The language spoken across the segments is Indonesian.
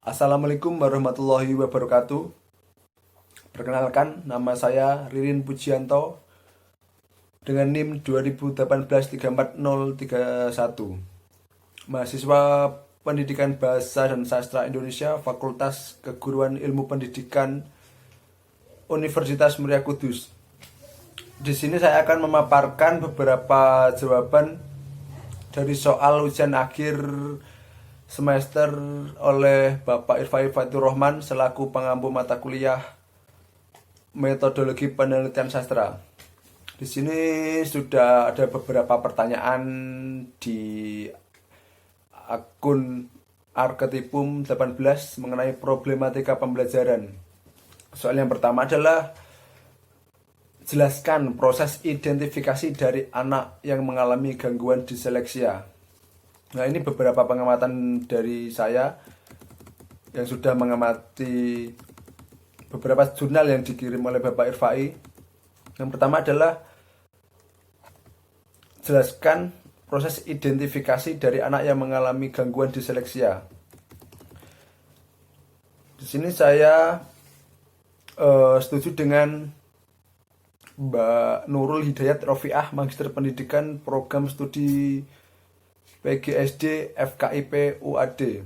Assalamualaikum warahmatullahi wabarakatuh. Perkenalkan, nama saya Ririn Pujianto dengan NIM 2018343031. Mahasiswa Pendidikan Bahasa dan Sastra Indonesia, Fakultas Keguruan Ilmu Pendidikan Universitas Muria Kudus. Di sini saya akan memaparkan beberapa jawaban dari soal ujian akhir semester oleh Bapak Irfai Fatur Rahman selaku pengampu mata kuliah Metodologi Penelitian Sastra. Di sini sudah ada beberapa pertanyaan di akun Arketipum 18 mengenai problematika pembelajaran. Soal yang pertama adalah jelaskan proses identifikasi dari anak yang mengalami gangguan diseleksia. Nah, ini beberapa pengamatan dari saya yang sudah mengamati beberapa jurnal yang dikirim oleh Bapak Irfai. Yang pertama adalah jelaskan proses identifikasi dari anak yang mengalami gangguan diseleksia. Di sini saya setuju dengan Mbak Nurul Hidayat Rofiah, Magister Pendidikan Program Studi PGSD FKIP UAD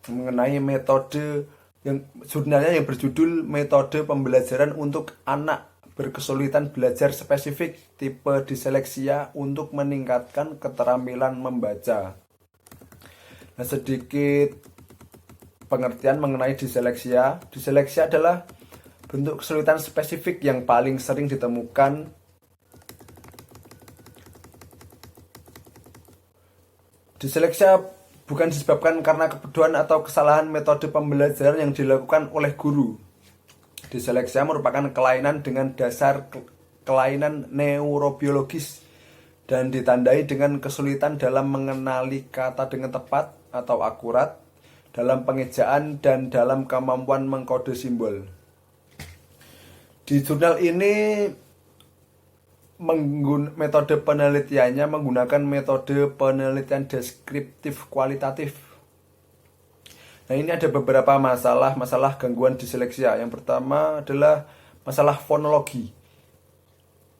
mengenai metode yang jurnalnya yang berjudul Metode Pembelajaran untuk Anak Berkesulitan Belajar Spesifik Tipe Diseleksia untuk Meningkatkan Keterampilan Membaca. Nah, sedikit pengertian mengenai diseleksia. Diseleksia adalah bentuk kesulitan spesifik yang paling sering ditemukan Diseleksia bukan disebabkan karena kebodohan atau kesalahan metode pembelajaran yang dilakukan oleh guru. Diseleksia merupakan kelainan dengan dasar kelainan neurobiologis dan ditandai dengan kesulitan dalam mengenali kata dengan tepat atau akurat, dalam pengejaan, dan dalam kemampuan mengkode simbol. Di jurnal ini metode penelitiannya menggunakan metode penelitian deskriptif kualitatif. Nah, ini ada beberapa masalah gangguan diseleksia. Yang pertama adalah masalah fonologi,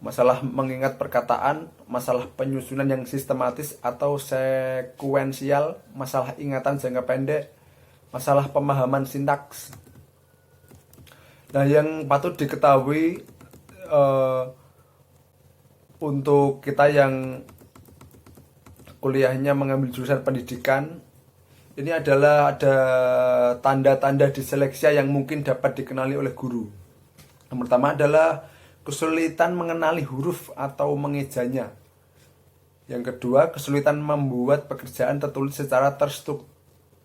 masalah mengingat perkataan, masalah penyusunan yang sistematis atau sekuensial, masalah ingatan jangka pendek, masalah pemahaman sintaks. Nah, yang patut diketahui untuk kita yang kuliahnya mengambil jurusan pendidikan, ini adalah ada tanda-tanda diseleksia yang mungkin dapat dikenali oleh guru. Yang pertama adalah kesulitan mengenali huruf atau mengejanya. Yang kedua, kesulitan membuat pekerjaan tertulis secara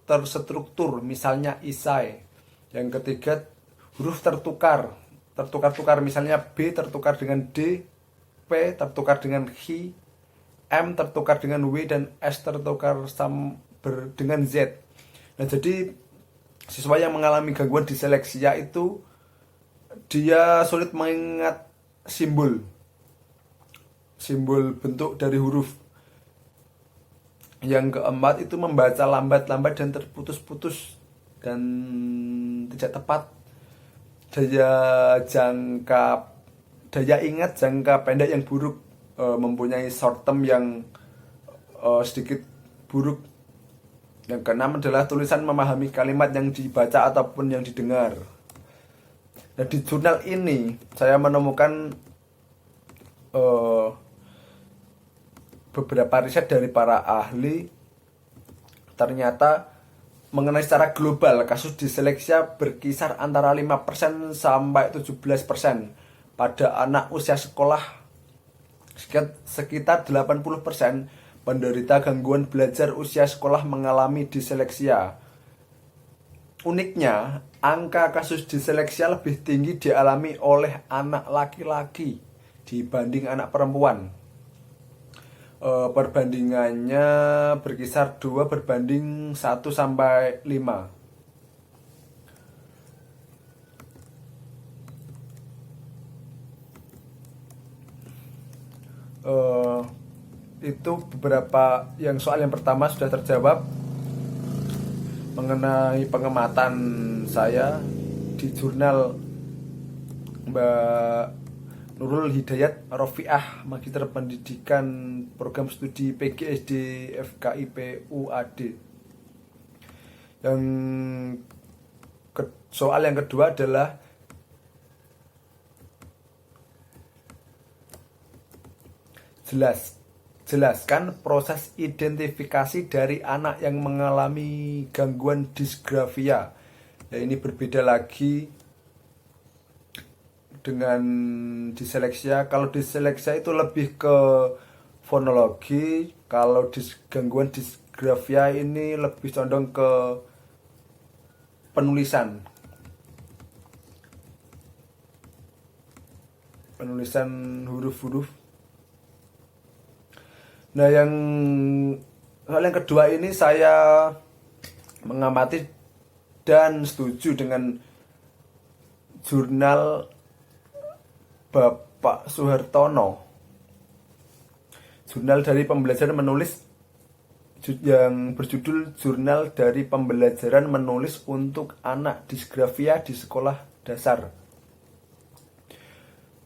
terstruktur, misalnya isai. Yang ketiga, huruf tertukar-tukar, misalnya B tertukar dengan D, P tertukar dengan H, M tertukar dengan W, dan S tertukar dengan Z. Nah, jadi siswa yang mengalami gangguan diseleksia itu dia sulit mengingat simbol bentuk dari huruf. Yang keempat itu membaca lambat-lambat dan terputus-putus dan tidak tepat. Daya ingat jangka pendek yang buruk, mempunyai short term yang sedikit buruk. Yang keenam adalah tulisan memahami kalimat yang dibaca ataupun yang didengar. Nah, di jurnal ini saya menemukan beberapa riset dari para ahli. Ternyata mengenai secara global kasus diseleksia berkisar antara 5% sampai 17% pada anak usia sekolah. Sekitar 80% penderita gangguan belajar usia sekolah mengalami diseleksia. Uniknya, angka kasus diseleksia lebih tinggi dialami oleh anak laki-laki dibanding anak perempuan. Perbandingannya berkisar 2 berbanding 1 sampai 5. Itu beberapa yang soal yang pertama sudah terjawab. mengenai pengamatan saya di jurnal Mbak Nurul Hidayat Rofiah, Magister Pendidikan Program Studi PGSD FKIP UAD. Yang soal yang kedua adalah jelaskan proses identifikasi dari anak yang mengalami gangguan disgrafia. Ya, ini berbeda lagi dengan diseleksia. Kalau diseleksia itu lebih ke fonologi, kalau gangguan disgrafia ini lebih condong ke penulisan huruf-huruf. Nah, hal yang kedua ini saya mengamati dan setuju dengan jurnal Bapak Suhartono, jurnal dari pembelajaran menulis, yang berjudul Jurnal dari Pembelajaran Menulis untuk Anak Disgrafia di Sekolah Dasar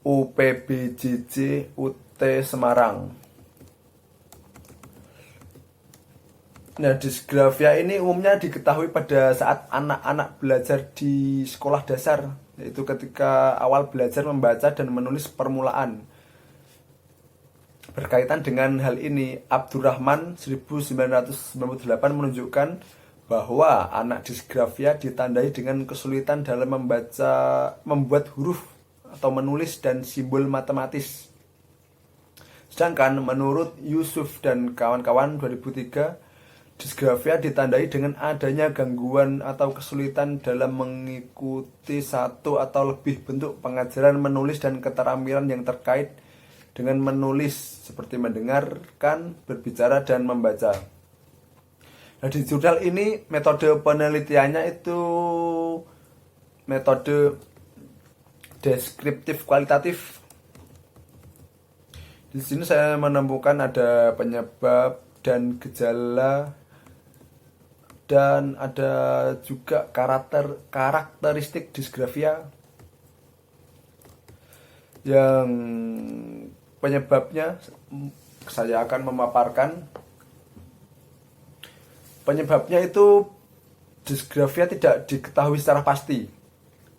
UPBJJ UT Semarang. Nah, disgrafia ini umumnya diketahui pada saat anak-anak belajar di sekolah dasar, yaitu ketika awal belajar membaca dan menulis permulaan. Berkaitan dengan hal ini, Abdurrahman 1998 menunjukkan bahwa anak disgrafia ditandai dengan kesulitan dalam membuat huruf atau menulis dan simbol matematis. Sedangkan menurut Yusuf dan kawan-kawan 2003, disgrafia ditandai dengan adanya gangguan atau kesulitan dalam mengikuti satu atau lebih bentuk pengajaran menulis dan keterampilan yang terkait dengan menulis, seperti mendengarkan, berbicara, dan membaca. Nah, di jurnal ini metode penelitiannya itu metode deskriptif kualitatif. Di sini saya menemukan ada penyebab dan gejala, dan ada juga karakteristik disgrafia. Yang penyebabnya saya akan memaparkan. Penyebabnya itu disgrafia tidak diketahui secara pasti.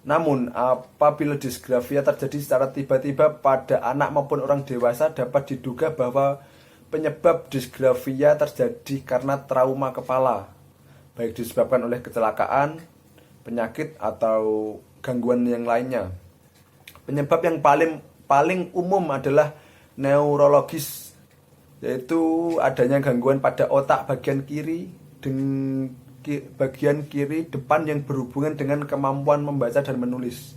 Namun, apabila disgrafia terjadi secara tiba-tiba pada anak maupun orang dewasa, dapat diduga bahwa penyebab disgrafia terjadi karena trauma kepala, baik disebabkan oleh kecelakaan, penyakit, atau gangguan yang lainnya. Penyebab yang paling umum adalah neurologis, yaitu adanya gangguan pada otak bagian kiri depan yang berhubungan dengan kemampuan membaca dan menulis.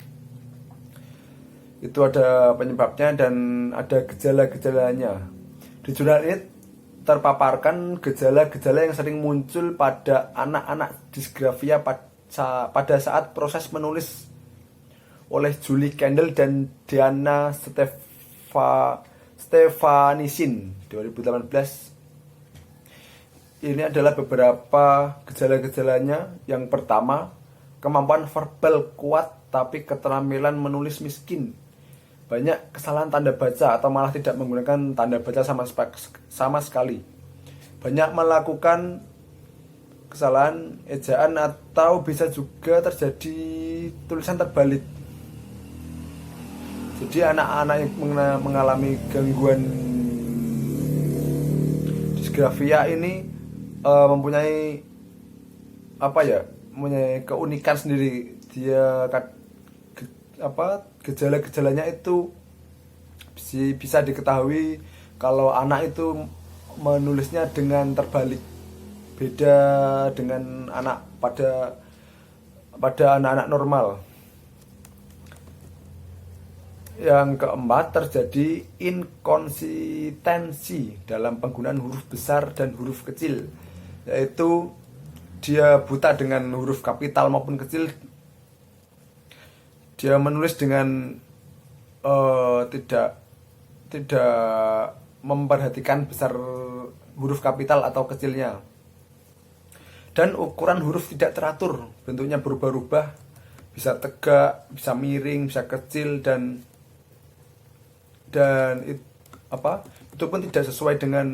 Itu ada penyebabnya dan ada gejala-gejalanya. Di jurnal ini terpaparkan gejala-gejala yang sering muncul pada anak-anak disgrafia pada saat proses menulis oleh Julie Kendall dan Diana Stefanisin 2018. Ini adalah beberapa gejala-gejalanya. Yang pertama, kemampuan verbal kuat tapi keterampilan menulis miskin. Banyak kesalahan tanda baca atau malah tidak menggunakan tanda baca sama sekali. Banyak melakukan kesalahan ejaan atau bisa juga terjadi tulisan terbalik. Jadi anak-anak yang mengalami gangguan disgrafia ini mempunyai keunikan sendiri. Dia gejala-gejalanya itu bisa diketahui kalau anak itu menulisnya dengan terbalik, beda dengan anak pada anak-anak normal. Yang keempat, terjadi inkonsistensi dalam penggunaan huruf besar dan huruf kecil, yaitu dia buta dengan huruf kapital maupun kecil. Dia menulis dengan tidak memperhatikan besar huruf kapital atau kecilnya. Dan ukuran huruf tidak teratur, bentuknya berubah-ubah, bisa tegak, bisa miring, bisa kecil, dan itu pun tidak sesuai dengan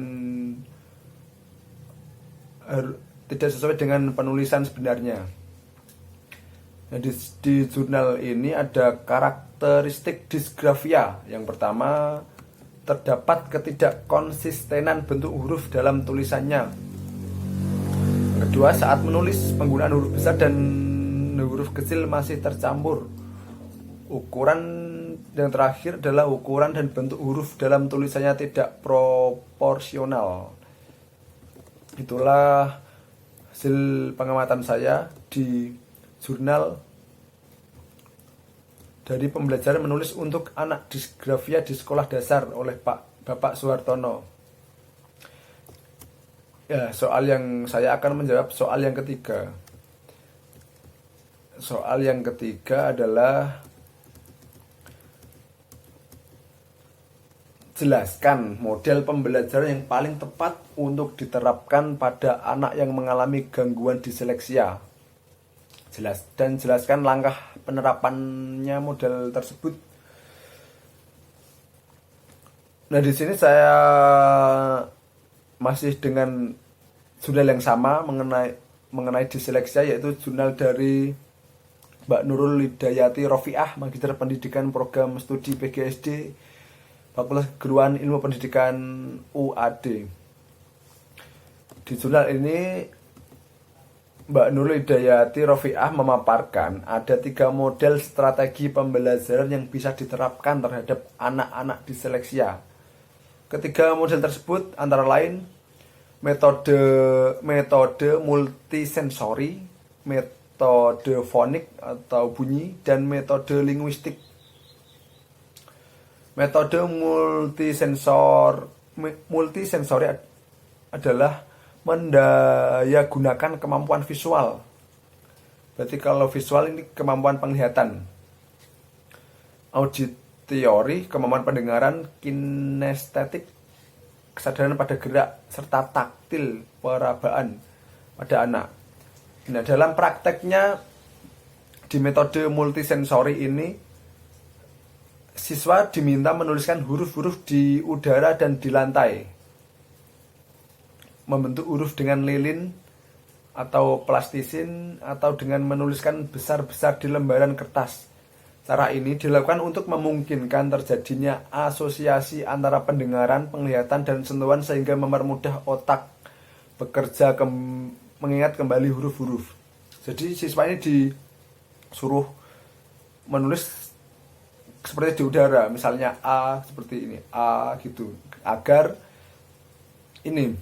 penulisan sebenarnya. Nah, di jurnal ini ada karakteristik disgrafia. Yang pertama, terdapat ketidakkonsistenan bentuk huruf dalam tulisannya. Yang kedua, saat menulis penggunaan huruf besar dan huruf kecil masih tercampur. Ukuran yang terakhir adalah ukuran dan bentuk huruf dalam tulisannya tidak proporsional. Itulah hasil pengamatan saya di jurnal dari pembelajaran menulis untuk anak disgrafia di sekolah dasar oleh Bapak Suhartono. Ya, saya akan menjawab soal yang ketiga. Soal yang ketiga adalah jelaskan model pembelajaran yang paling tepat untuk diterapkan pada anak yang mengalami gangguan disleksia. Jelaskan langkah penerapannya model tersebut. Nah, di sini saya masih dengan jurnal yang sama mengenai disleksia, yaitu jurnal dari Mbak Nurul Hidayati Rofiah, Magister Pendidikan Program Studi PGSD, Fakultas Keguruan Ilmu Pendidikan UAD. Di jurnal ini Mbak Nurul Hidayati Rofiah memaparkan ada 3 model strategi pembelajaran yang bisa diterapkan terhadap anak-anak disleksia. Ketiga model tersebut antara lain metode multisensori, metode fonik atau bunyi, dan metode linguistik. Metode multisensori adalah mendayagunakan kemampuan visual. Berarti kalau visual ini kemampuan penglihatan, auditory, kemampuan pendengaran, kinestetik, kesadaran pada gerak, serta taktil, perabaan pada anak. Nah, dalam prakteknya di metode multisensori ini, siswa diminta menuliskan huruf-huruf di udara dan di lantai, membentuk huruf dengan lilin atau plastisin, atau dengan menuliskan besar-besar di lembaran kertas. Cara ini dilakukan untuk memungkinkan terjadinya asosiasi antara pendengaran, penglihatan, dan sentuhan sehingga mempermudah otak bekerja mengingat kembali huruf-huruf. Jadi siswa ini disuruh menulis seperti di udara, misalnya A seperti ini, A gitu, agar ini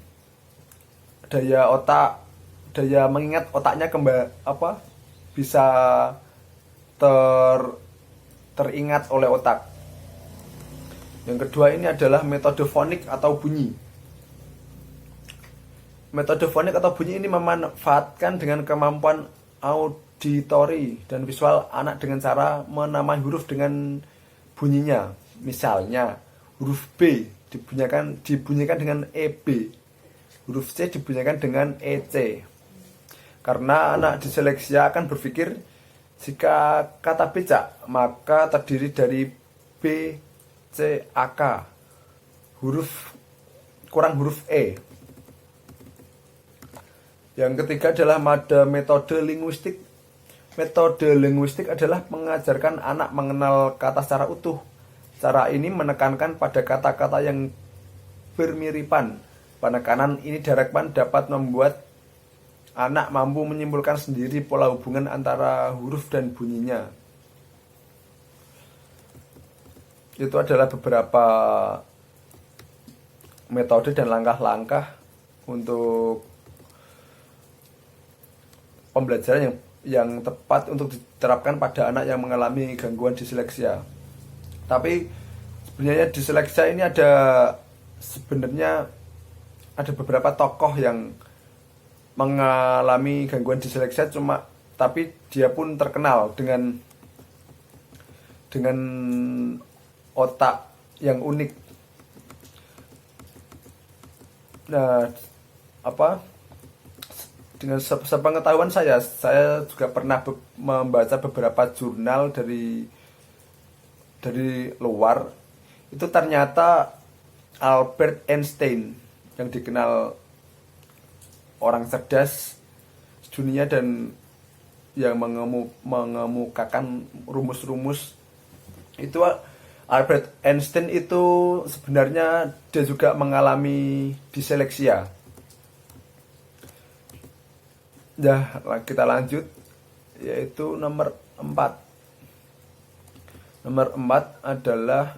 daya mengingat otaknya bisa teringat oleh otak. Yang kedua ini adalah metode fonik atau bunyi. Metode fonik atau bunyi ini memanfaatkan dengan kemampuan auditory dan visual anak dengan cara menamai huruf dengan bunyinya. Misalnya huruf B dibunyikan dengan EB, huruf C dibunyikan dengan EC. Karena anak disleksia akan berpikir jika kata becak maka terdiri dari B, C, A, K, kurang huruf E. Yang ketiga adalah metode linguistik. Metode linguistik adalah mengajarkan anak mengenal kata secara utuh. Cara ini menekankan pada kata-kata yang bermiripan. Penekanan ini diharapkan dapat membuat anak mampu menyimpulkan sendiri pola hubungan antara huruf dan bunyinya. Itu adalah beberapa metode dan langkah-langkah untuk pembelajaran yang tepat untuk diterapkan pada anak yang mengalami gangguan disleksia. Tapi sebenarnya disleksia ini sebenarnya ada beberapa tokoh yang mengalami gangguan disleksia, tapi dia pun terkenal dengan otak yang unik. Nah, dengan sepengetahuan saya juga pernah membaca beberapa jurnal dari luar. Itu ternyata Albert Einstein yang dikenal orang cerdas dunia dan yang mengemukakan rumus-rumus itu, Albert Einstein itu sebenarnya dia juga mengalami diseleksia. Ya, kita lanjut, yaitu nomor 4. Nomor 4 analah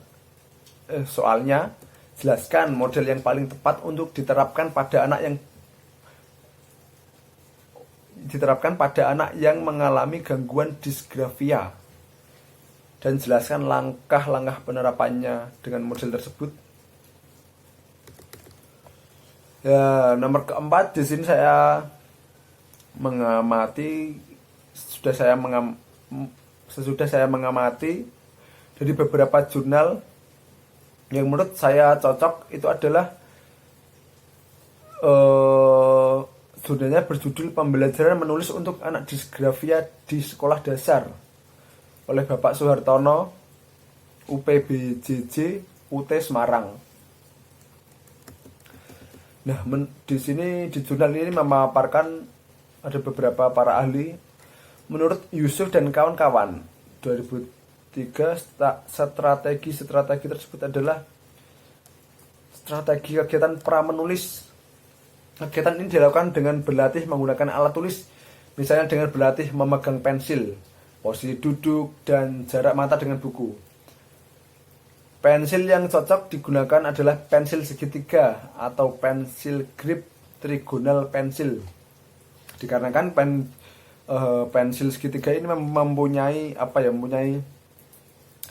soalnya, jelaskan model yang paling tepat untuk diterapkan pada anak yang mengalami gangguan disgrafia, dan jelaskan langkah-langkah penerapannya dengan model tersebut. Ya, nomor keempat, di sini saya mengamati, sesudah saya mengamati dari beberapa jurnal yang menurut saya cocok, itu adalah jurnalnya berjudul Pembelajaran Menulis untuk Anak Disgrafia di Sekolah Dasar oleh Bapak Suhartono, UPBJJ, UT Semarang. Nah, di sini di jurnal ini memaparkan ada beberapa para ahli. Menurut Yusuf dan kawan-kawan, 2003 strategi tersebut adalah strategi kegiatan pra-menulis. Kegiatan ini dilakukan dengan berlatih menggunakan alat tulis, misalnya dengan berlatih memegang pensil, posisi duduk, dan jarak mata dengan buku. Pensil yang cocok digunakan adalah pensil segitiga atau pensil grip trigonal pensil. Dikarenakan pensil segitiga ini mempunyai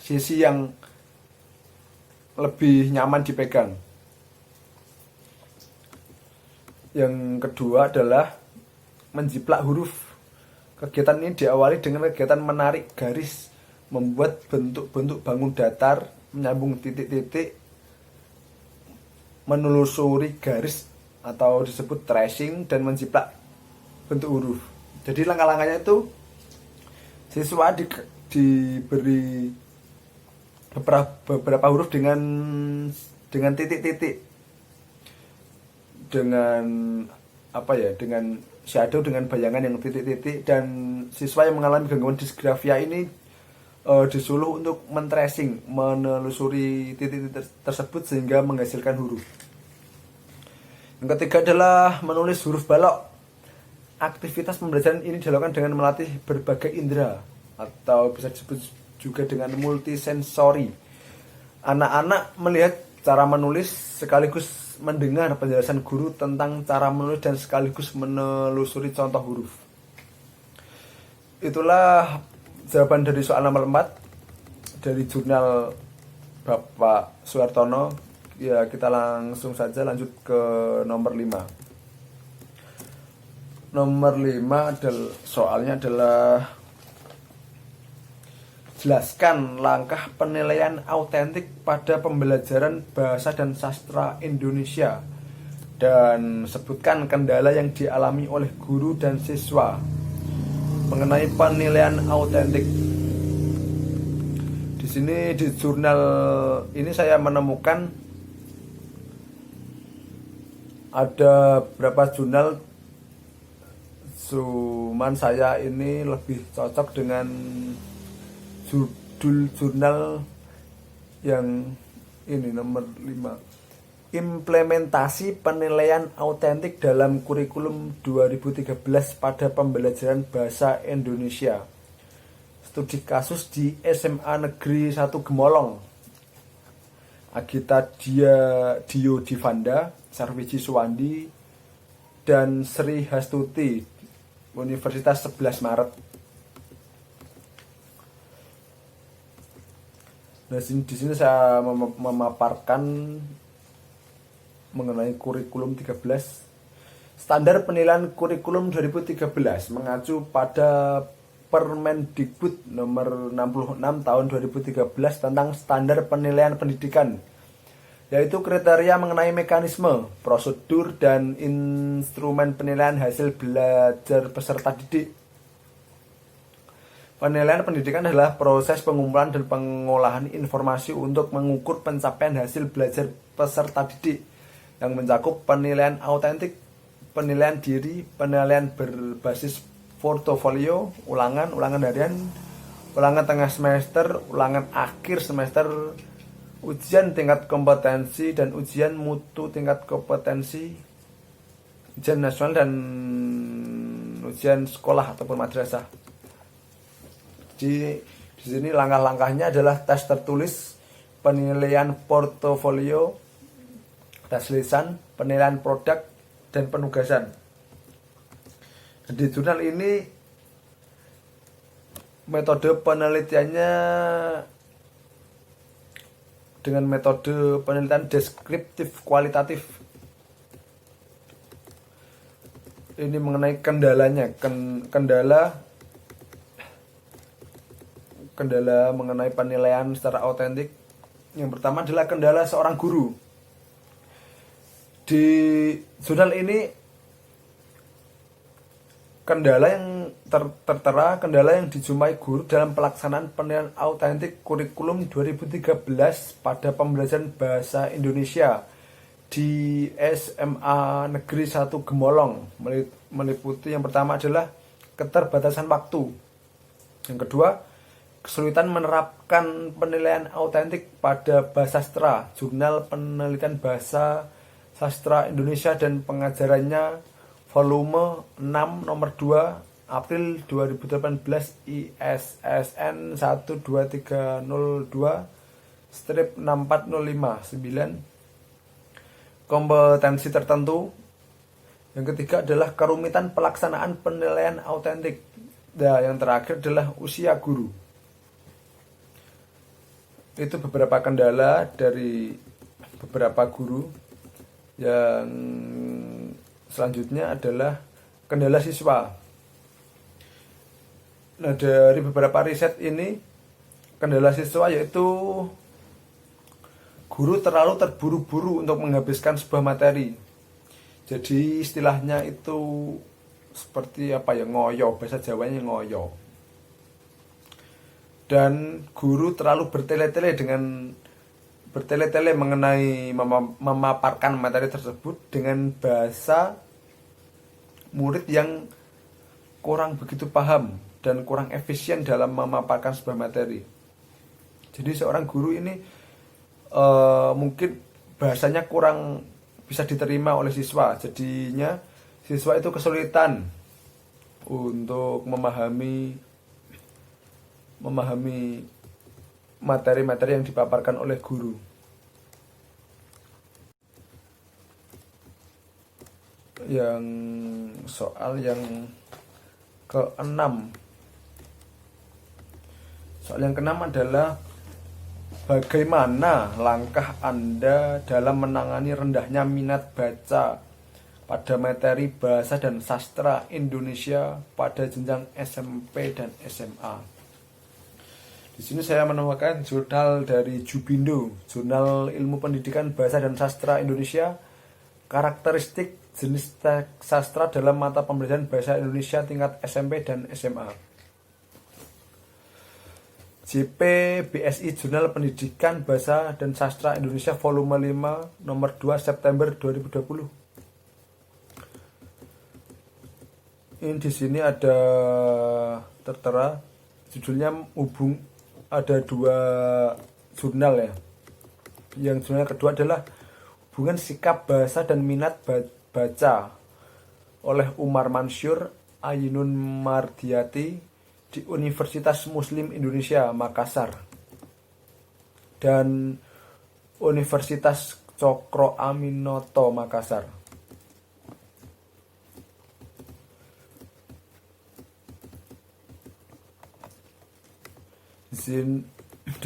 sisi yang lebih nyaman dipegang. Yang kedua adalah menjiplak huruf. Kegiatan ini diawali dengan kegiatan menarik garis, membuat bentuk-bentuk bangun datar, menyambung titik-titik, menelusuri garis atau disebut tracing, dan menjiplak bentuk huruf. Jadi langkah-langkahnya itu, siswa diberi beberapa huruf dengan titik-titik, dengan dengan shadow, dengan bayangan yang titik-titik, dan siswa yang mengalami gangguan disgrafia ini disuruh untuk men-tracing, menelusuri titik-titik tersebut sehingga menghasilkan huruf. Yang ketiga adalah menulis huruf balok. Aktivitas pembelajaran ini dilakukan dengan melatih berbagai indera, atau bisa disebut juga dengan multisensori. Anak-anak melihat cara menulis sekaligus mendengar penjelasan guru tentang cara menulis dan sekaligus menelusuri contoh huruf. Itulah jawaban dari soal nomor 4 dari jurnal Bapak Suhartono. Ya, kita langsung saja lanjut ke nomor 5. Nomor 5 soalnya adalah jelaskan langkah penilaian autentik pada pembelajaran bahasa dan sastra Indonesia, dan sebutkan kendala yang dialami oleh guru dan siswa mengenai penilaian autentik. Di sini di jurnal ini saya menemukan ada beberapa jurnal, cuman saya ini lebih cocok dengan judul jurnal yang ini, nomor 5. Implementasi penilaian autentik dalam kurikulum 2013 pada pembelajaran bahasa Indonesia. Studi kasus di SMA Negeri 1 Gemolong. Agita Dio Divanda, Sarwiji Suwandi, dan Sri Hastuti, Universitas 11 Maret. Nah, di sini saya memaparkan mengenai kurikulum 13. Standar penilaian kurikulum 2013 mengacu pada Permendikbud nomor 66 tahun 2013 tentang standar penilaian pendidikan yaitu kriteria mengenai mekanisme, prosedur, dan instrumen penilaian hasil belajar peserta didik. Penilaian pendidikan adalah proses pengumpulan dan pengolahan informasi untuk mengukur pencapaian hasil belajar peserta didik yang mencakup penilaian autentik, penilaian diri, penilaian berbasis portofolio, ulangan harian, ulangan tengah semester, ulangan akhir semester, ujian tingkat kompetensi dan ujian mutu tingkat kompetensi, ujian nasional dan ujian sekolah ataupun madrasah. Di sini langkah-langkahnya adalah tes tertulis, penilaian portofolio, tes lisan, penilaian produk, dan penugasan. Di jurnal ini metode penelitiannya dengan metode penelitian deskriptif kualitatif. Ini mengenai kendalanya, kendala mengenai penilaian secara autentik. Yang pertama adalah kendala seorang guru. Di jurnal ini kendala yang tertera kendala yang dijumpai guru dalam pelaksanaan penilaian autentik kurikulum 2013 pada pembelajaran bahasa Indonesia di SMA Negeri 1 Gemolong, meliputi yang pertama adalah keterbatasan waktu. Yang kedua, kesulitan menerapkan penilaian autentik pada bahasa sastra, Jurnal Penelitian Bahasa Sastra Indonesia dan Pengajarannya volume 6 nomor 2 April 2018 ISSN 12302-64059 kompetensi tertentu. Yang ketiga adalah kerumitan pelaksanaan penilaian autentik. Nah, yang terakhir adalah usia guru. Itu beberapa kendala dari beberapa guru. Yang selanjutnya adalah kendala siswa. Nah, dari beberapa riset ini, kendala siswa yaitu guru terlalu terburu-buru untuk menghabiskan sebuah materi. Jadi istilahnya itu seperti ngoyo, bahasa Jawanya ngoyo. Dan guru terlalu bertele-tele mengenai memaparkan materi tersebut dengan bahasa murid yang kurang begitu paham dan kurang efisien dalam memaparkan sebuah materi. Jadi seorang guru ini mungkin bahasanya kurang bisa diterima oleh siswa. Jadinya siswa itu kesulitan untuk memahami materi-materi yang dipaparkan oleh guru. Yang soal yang keenam. Soal yang keenam adalah bagaimana langkah Anda dalam menangani rendahnya minat baca pada materi bahasa dan sastra Indonesia pada jenjang SMP dan SMA. Di sini saya menemukan jurnal dari Jubindo, Jurnal Ilmu Pendidikan Bahasa dan Sastra Indonesia, karakteristik jenis teks sastra dalam mata pembelajaran bahasa Indonesia tingkat SMP dan SMA. JP BSI Jurnal Pendidikan Bahasa dan Sastra Indonesia volume 5 nomor 2 September 2020. Ini di sini ada tertera judulnya ada dua jurnal ya. Yang jurnal kedua adalah hubungan sikap bahasa dan minat baca oleh Umar Mansur Ainun Mardiati di Universitas Muslim Indonesia Makassar dan Universitas Cokro Aminoto Makassar. Di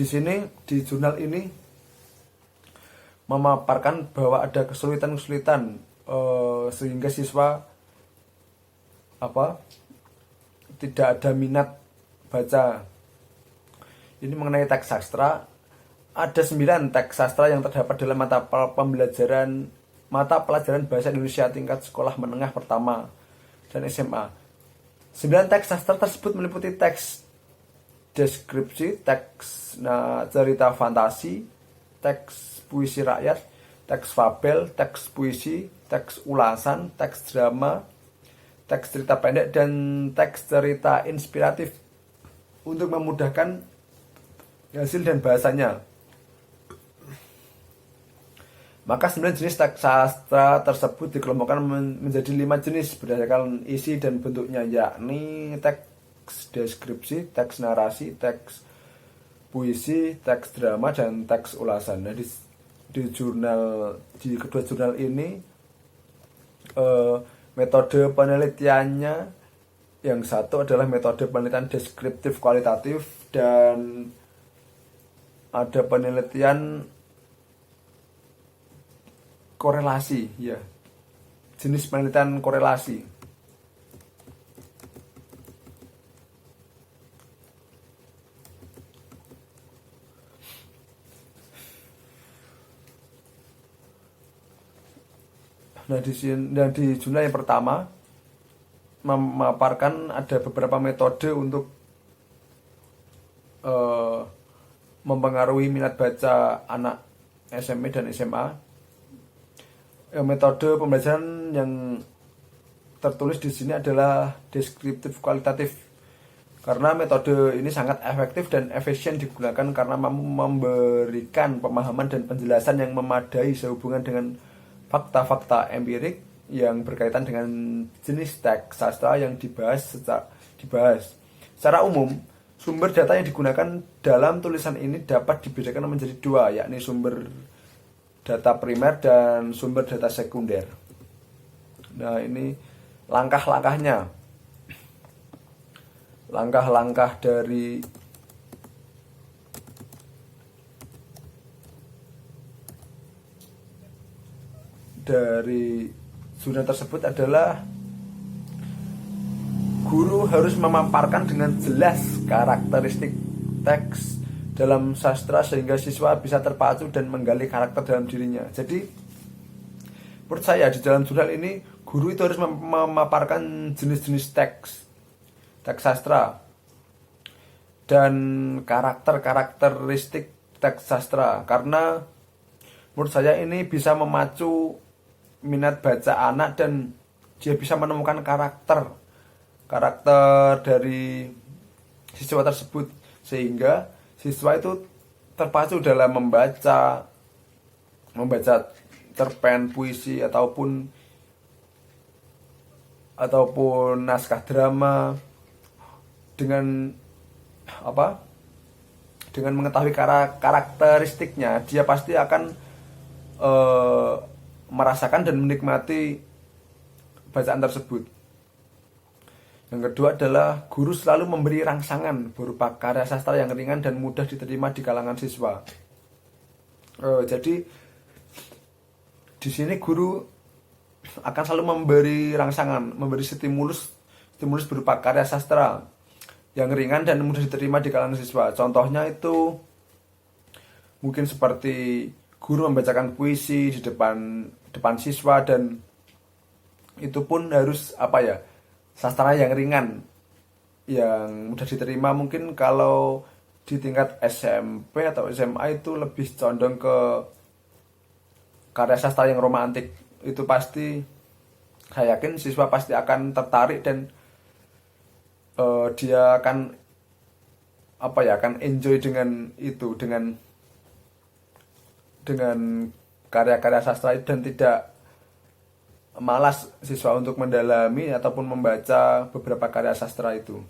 sini di jurnal ini memaparkan bahwa ada kesulitan-kesulitan sehingga siswa tidak ada minat baca. Ini mengenai teks sastra ada 9 teks sastra yang terdapat dalam mata pelajaran bahasa Indonesia tingkat sekolah menengah pertama dan SMA. 9 teks sastra tersebut meliputi teks deskripsi, teks cerita fantasi, teks puisi rakyat, teks fabel, teks puisi, teks ulasan, teks drama, teks cerita pendek, dan teks cerita inspiratif untuk memudahkan hasil dan bahasanya. Maka 9 jenis teks sastra tersebut dikelompokkan menjadi 5 jenis berdasarkan isi dan bentuknya, yakni teks deskripsi, teks narasi, teks puisi, teks drama, dan teks ulasan. Nah, di kedua jurnal ini metode penelitiannya, yang satu adalah metode penelitian deskriptif kualitatif, dan ada penelitian korelasi, ya, jenis penelitian korelasi. Nah, di jurnal yang pertama memaparkan ada beberapa metode untuk mempengaruhi minat baca anak SMP dan SMA. Metode pembelajaran yang tertulis di sini adalah deskriptif kualitatif, karena metode ini sangat efektif dan efisien digunakan karena mampu memberikan pemahaman dan penjelasan yang memadai sehubungan dengan fakta-fakta empirik yang berkaitan dengan jenis teks sastra yang dibahas. Secara umum, sumber data yang digunakan dalam tulisan ini dapat dibedakan menjadi 2, yakni sumber data primer dan sumber data sekunder. Nah, ini langkah-langkahnya. Langkah-langkah dari jurnal tersebut adalah guru harus memaparkan dengan jelas karakteristik teks dalam sastra sehingga siswa bisa terpacu dan menggali karakter dalam dirinya. Jadi menurut saya di dalam jurnal ini guru itu harus memaparkan jenis-jenis teks sastra dan karakteristik teks sastra, karena menurut saya ini bisa memacu minat baca anak dan dia bisa menemukan karakter dari siswa tersebut, sehingga siswa itu terpacu dalam membaca cerpen, puisi, ataupun naskah drama dengan mengetahui karakteristiknya, dia pasti akan merasakan dan menikmati bacaan tersebut. Yang kedua adalah guru selalu memberi rangsangan berupa karya sastra yang ringan dan mudah diterima di kalangan siswa. Jadi di sini guru akan selalu memberi rangsangan, memberi stimulus berupa karya sastra yang ringan dan mudah diterima di kalangan siswa. Contohnya itu mungkin seperti guru membacakan puisi di depan siswa, dan itu pun harus sastra yang ringan, yang mudah diterima. Mungkin kalau di tingkat SMP atau SMA itu lebih condong ke karya sastra yang romantik. Itu pasti, saya yakin siswa pasti akan tertarik dan dia akan enjoy dengan itu, dengan karya-karya sastra itu, dan tidak malas siswa untuk mendalami ataupun membaca beberapa karya sastra itu.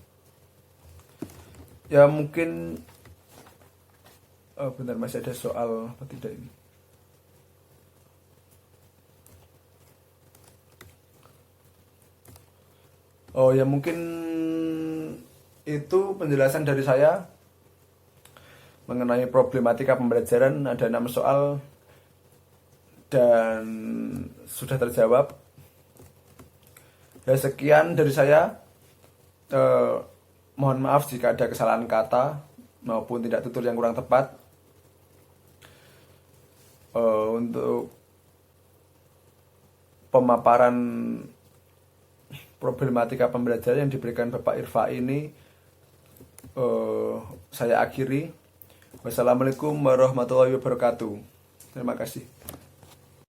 Ya mungkin bentar, masih ada soal apa tidak ini? Ya mungkin itu penjelasan dari saya mengenai problematika pembelajaran. Ada 6 soal dan sudah terjawab. Ya, sekian dari saya. Mohon maaf jika ada kesalahan kata maupun tidak tutur yang kurang tepat. untuk pemaparan problematika pembelajaran yang diberikan Bapak Irfa ini saya akhiri. Wassalamualaikum warahmatullahi wabarakatuh. Terima kasih.